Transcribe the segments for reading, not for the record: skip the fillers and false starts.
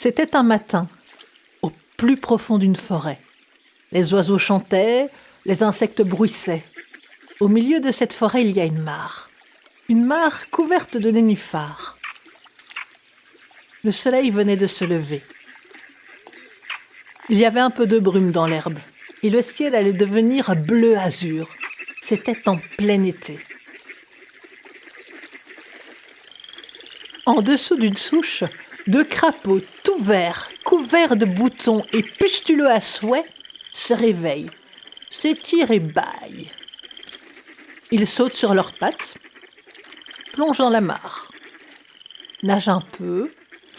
C'était un matin, au plus profond d'une forêt. Les oiseaux chantaient, les insectes bruissaient. Au milieu de cette forêt, il y a une mare. Une mare couverte de nénuphars. Le soleil venait de se lever. Il y avait un peu de brume dans l'herbe, et le ciel allait devenir bleu azur. C'était en plein été. En dessous d'une souche, deux crapauds tout verts, couverts de boutons et pustuleux à souhait, se réveillent, s'étirent et bâillent. Ils sautent sur leurs pattes, plongent dans la mare, nagent un peu,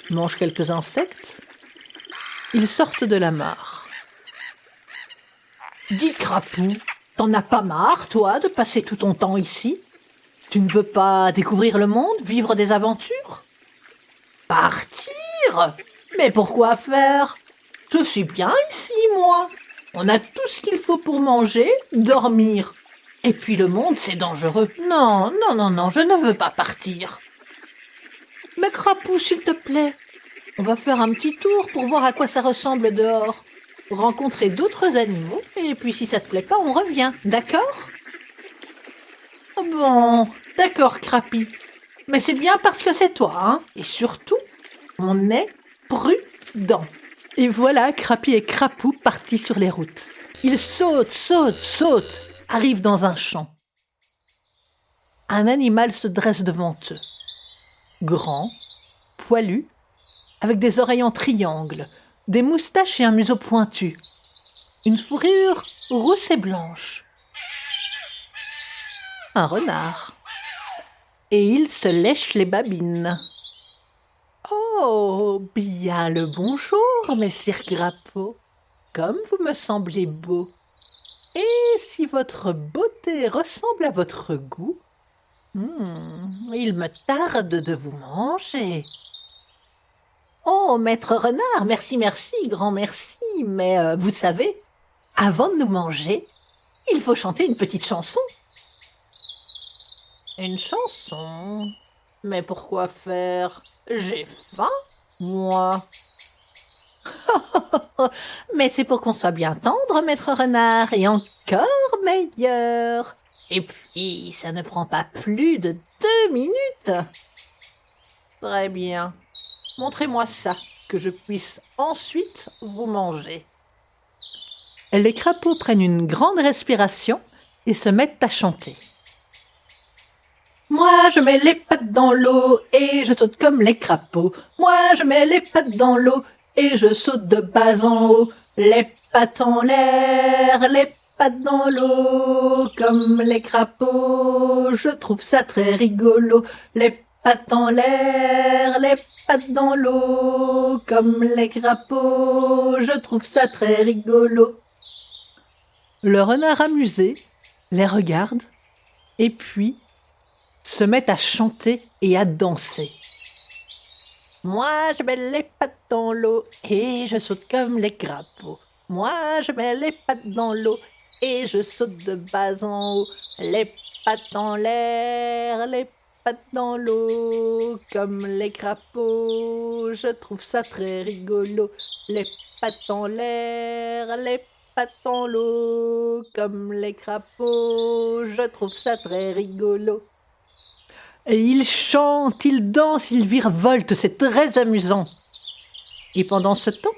mangent quelques insectes. Ils sortent de la mare. « Dis, crapaud, t'en as pas marre, toi, de passer tout ton temps ici ? Tu ne veux pas découvrir le monde, vivre des aventures ? » ?»« Partir ? Mais pourquoi faire ? Je suis bien ici, moi. On a tout ce qu'il faut pour manger, dormir. Et puis le monde, c'est dangereux. Non, je ne veux pas partir. » »« Mais crapaud, s'il te plaît, on va faire un petit tour pour voir à quoi ça ressemble dehors. Rencontrer d'autres animaux, et puis si ça te plaît pas, on revient, d'accord ? » ?»« Bon, d'accord, Crapi. Mais c'est bien parce que c'est toi, hein. Et surtout, on est prudent. » Et voilà Crapi et Crapou partis sur les routes. Ils sautent, arrivent dans un champ. Un animal se dresse devant eux. Grand, poilu, avec des oreilles en triangle, des moustaches et un museau pointu. Une fourrure rousse et blanche. Un renard. Et il se lèche les babines. « Oh, bien le bonjour, messire Crapaud. Comme vous me semblez beau. Et si votre beauté ressemble à votre goût, il me tarde de vous manger. » »« Oh, maître renard, merci, grand merci, mais vous savez, avant de nous manger, il faut chanter une petite chanson. » »« Une chanson ? Mais pourquoi faire ? J'ai faim, moi. » »« Mais c'est pour qu'on soit bien tendre, maître renard, et encore meilleur. Et puis, ça ne prend pas plus de 2 minutes. » »« Très bien. Montrez-moi ça, que je puisse ensuite vous manger. » Les crapauds prennent une grande respiration et se mettent à chanter. « Moi, je mets les pattes dans l'eau et je saute comme les crapauds. Moi, je mets les pattes dans l'eau et je saute de bas en haut. Les pattes en l'air, les pattes dans l'eau, comme les crapauds. Je trouve ça très rigolo. Les pattes en l'air, les pattes dans l'eau, comme les crapauds. Je trouve ça très rigolo. » Le renard amusé les regarde et puis se met à chanter et à danser. « Moi, je mets les pattes dans l'eau et je saute comme les crapauds. Moi, je mets les pattes dans l'eau et je saute de bas en haut. Les pattes en l'air, les pattes dans l'eau, comme les crapauds. Je trouve ça très rigolo. Les pattes en l'air, les pattes dans l'eau, comme les crapauds. Je trouve ça très rigolo. » Et ils chantent, ils dansent, ils virevoltent, c'est très amusant. Et pendant ce temps,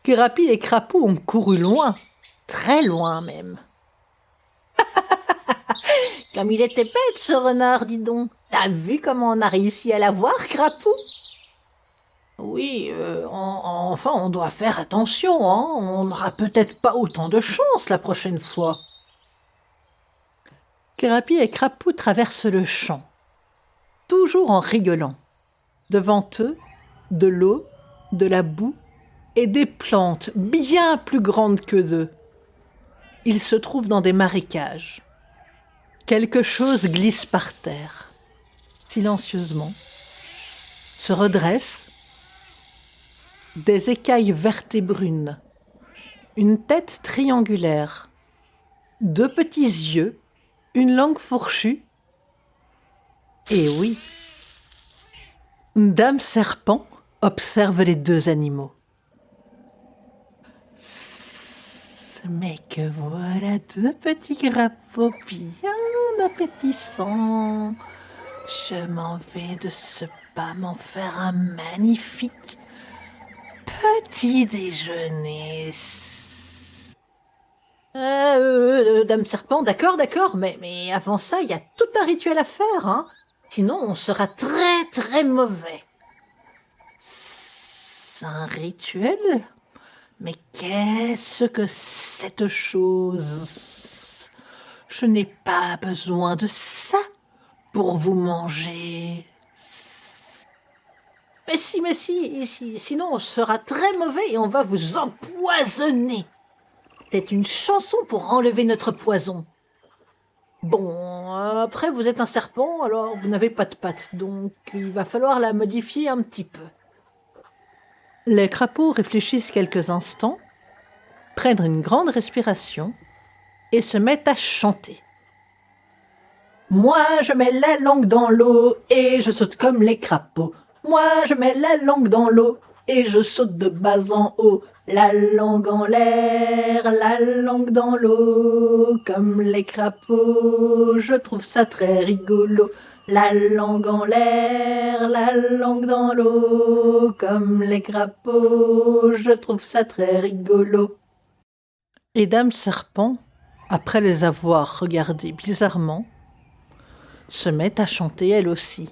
Crapi et Crapaud ont couru loin, très loin même. « Comme il était bête ce renard, dis donc. T'as vu comment on a réussi à l'avoir, Crapaud ? » ?»« Oui, enfin on doit faire attention, hein. On n'aura peut-être pas autant de chance la prochaine fois. » Crapi et Crapaud traversent le champ, toujours en rigolant. Devant eux, de l'eau, de la boue et des plantes bien plus grandes que d'eux. Ils se trouvent dans des marécages. Quelque chose glisse par terre, silencieusement, se redresse, des écailles vertes et brunes, une tête triangulaire, 2 petits yeux, une langue fourchue. Et oui, Dame Serpent observe les deux animaux. Mais que voilà deux petits crapauds bien appétissants. Je m'en vais de ce pas m'en faire un magnifique petit déjeuner. Dame Serpent, d'accord, mais avant ça, il y a tout un rituel à faire, hein. Sinon, on sera très très mauvais. C'est un rituel? Mais qu'est-ce que cette chose? Je n'ai pas besoin de ça pour vous manger. Mais si, sinon on sera très mauvais et on va vous empoisonner. C'est une chanson pour enlever notre poison. Bon, après vous êtes un serpent, alors vous n'avez pas de pattes, donc il va falloir la modifier un petit peu. Les crapauds réfléchissent quelques instants, prennent une grande respiration et se mettent à chanter. Moi, je mets la langue dans l'eau et je saute comme les crapauds. Moi, je mets la langue dans l'eau et je saute de bas en haut. La langue en l'air, la langue dans l'eau, comme les crapauds, je trouve ça très rigolo. La langue en l'air, la langue dans l'eau, comme les crapauds, je trouve ça très rigolo. Et Dame Serpent, après les avoir regardés bizarrement, se met à chanter elle aussi.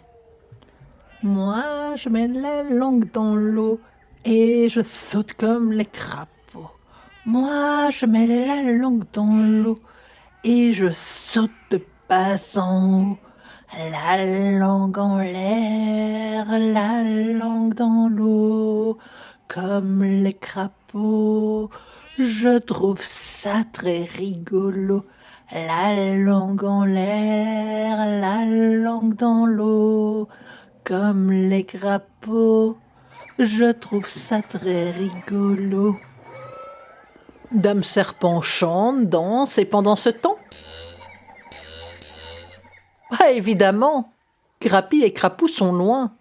Moi, je mets la langue dans l'eau et je saute comme les crapauds. Moi, je mets la langue dans l'eau et je saute de bas en haut. La langue en l'air, la langue dans l'eau, comme les crapauds. Je trouve ça très rigolo. La langue en l'air, la langue dans l'eau, comme les crapauds. Je trouve ça très rigolo. Dame Serpent chante, danse, et pendant ce temps... Ah, évidemment, Crapi et Crapou sont loin.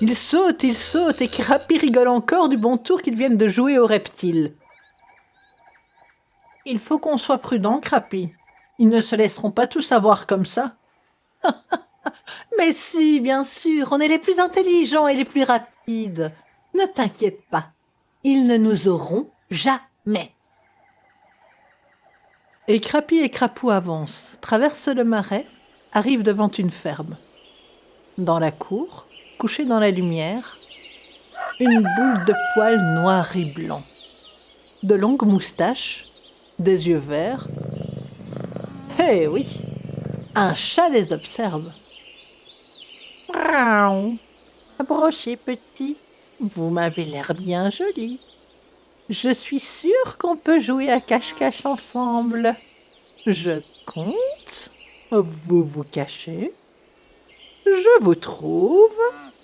Ils sautent, et Crapi rigole encore du bon tour qu'ils viennent de jouer aux reptiles. Il faut qu'on soit prudent, Crapi. Ils ne se laisseront pas tous avoir comme ça. Mais si, bien sûr, on est les plus intelligents et les plus rapides. Ne t'inquiète pas, ils ne nous auront jamais. Et Crapi et Crapou avancent, traversent le marais, arrivent devant une ferme. Dans la cour, couchée dans la lumière, une boule de poils noirs et blancs, de longues moustaches, des yeux verts. Eh oui, un chat les observe. Approchez, petit, vous m'avez l'air bien joli. Je suis sûre qu'on peut jouer à cache-cache ensemble. Je compte, vous vous cachez, je vous trouve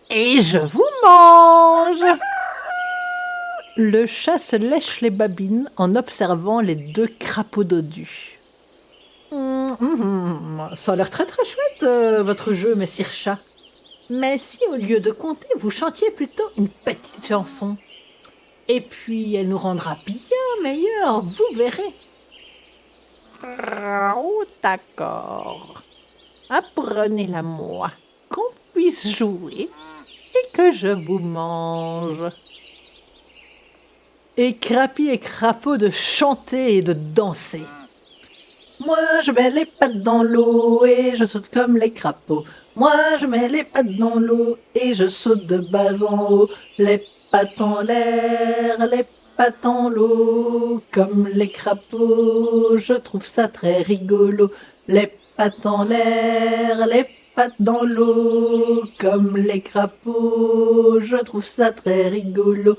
et je vous mange. Le chat se lèche les babines en observant les deux crapauds dodus. Ça a l'air très très chouette, votre jeu, messire chat. Mais si au lieu de compter, vous chantiez plutôt une petite chanson. Et puis elle nous rendra bien meilleurs, vous verrez. Oh, d'accord. Apprenez-la moi, qu'on puisse jouer et que je vous mange. Et Crapi et Crapaud de chanter et de danser. Moi, je mets les pattes dans l'eau et je saute comme les crapauds. Moi, je mets les pattes dans l'eau et je saute de bas en haut. Les pattes en l'air, les pattes en l'eau, comme les crapauds. Je trouve ça très rigolo. Les pattes en l'air, les pattes dans l'eau, comme les crapauds. Je trouve ça très rigolo.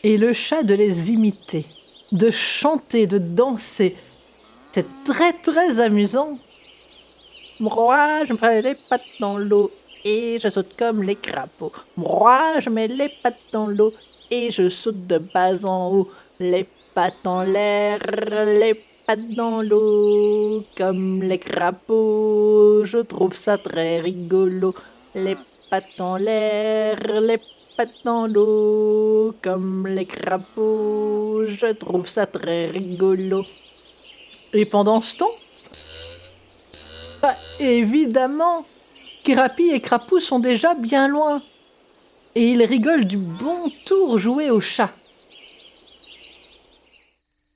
Et le chat de les imiter, de chanter, de danser. C'est très très amusant. Moi, je mets les pattes dans l'eau et je saute comme les crapauds. Moi, je mets les pattes dans l'eau et je saute de bas en haut. Les pattes en l'air, les pattes dans l'eau, comme les crapauds. Je trouve ça très rigolo. Les pattes en l'air, les pattes dans l'eau, comme les crapauds, je trouve ça très rigolo. Et pendant ce temps, évidemment, Grappy et Crapou sont déjà bien loin. Et ils rigolent du bon tour joué au chat.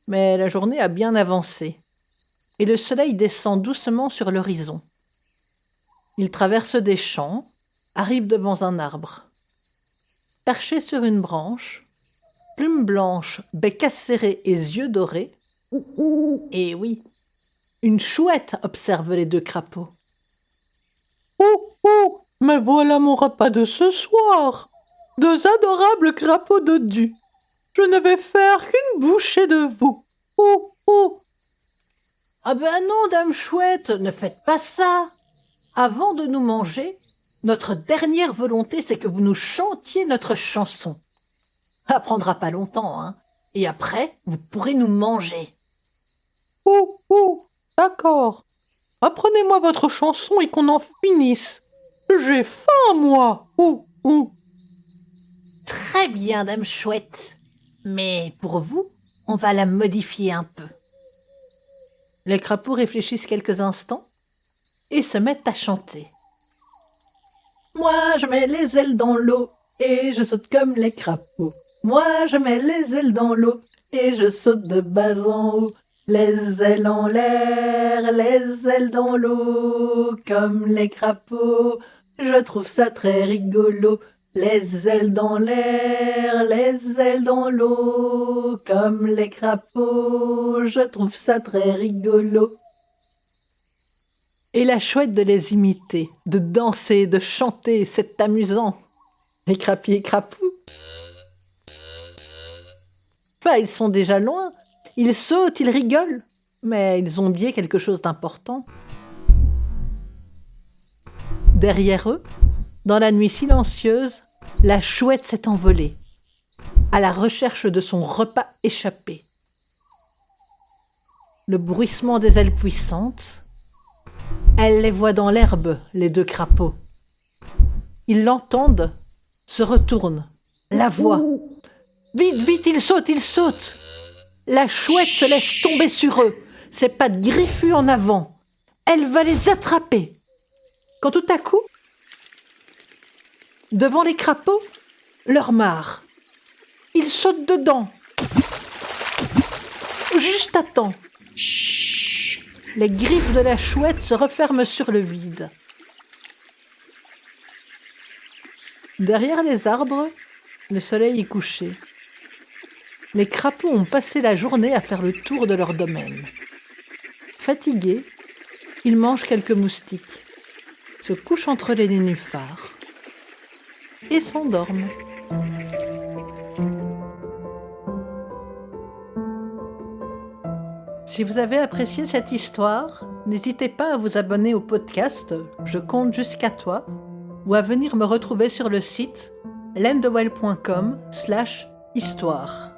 Mais la journée a bien avancé, et le soleil descend doucement sur l'horizon. Ils traversent des champs, arrivent devant un arbre. Perché sur une branche, plume blanche, bec acéré et yeux dorés, et oui, une chouette observe les deux crapauds. « Oh, oh, mais voilà mon repas de ce soir! Deux adorables crapauds dodus. Je ne vais faire qu'une bouchée de vous. Oh, oh! » Ah ben non, dame chouette, ne faites pas ça. Avant de nous manger, notre dernière volonté, c'est que vous nous chantiez notre chanson. Ça prendra pas longtemps, hein. Et après, vous pourrez nous manger. Oh, oh, d'accord. Apprenez-moi votre chanson et qu'on en finisse. J'ai faim, moi. Oh, oh. Très bien, dame chouette. Mais pour vous, on va la modifier un peu. Les crapauds réfléchissent quelques instants et se mettent à chanter. Moi, je mets les ailes dans l'eau et je saute comme les crapauds. Moi, je mets les ailes dans l'eau et je saute de bas en haut. Les ailes en l'air, les ailes dans l'eau, comme les crapauds. Je trouve ça très rigolo. Les ailes dans l'air, les ailes dans l'eau, comme les crapauds. Je trouve ça très rigolo. Et la chouette de les imiter, de danser, de chanter, c'est amusant. Et Grappy et Crapou, ils sont déjà loin. Ils sautent, ils rigolent, mais ils ont oublié quelque chose d'important. Derrière eux, dans la nuit silencieuse, la chouette s'est envolée, à la recherche de son repas échappé. Le bruissement des ailes puissantes, elle les voit dans l'herbe, les deux crapauds. Ils l'entendent, se retournent, la voient. Vite, vite, ils sautent, ils sautent. La chouette se laisse tomber sur eux, ses pattes griffues en avant. Elle va les attraper. Quand tout à coup, devant les crapauds, leur mare. Ils sautent dedans. Juste à temps. Les griffes de la chouette se referment sur le vide. Derrière les arbres, le soleil est couché. Les crapauds ont passé la journée à faire le tour de leur domaine. Fatigués, ils mangent quelques moustiques, se couchent entre les nénuphars et s'endorment. Si vous avez apprécié cette histoire, n'hésitez pas à vous abonner au podcast Je compte jusqu'à toi ou à venir me retrouver sur le site lendewell.com/histoire.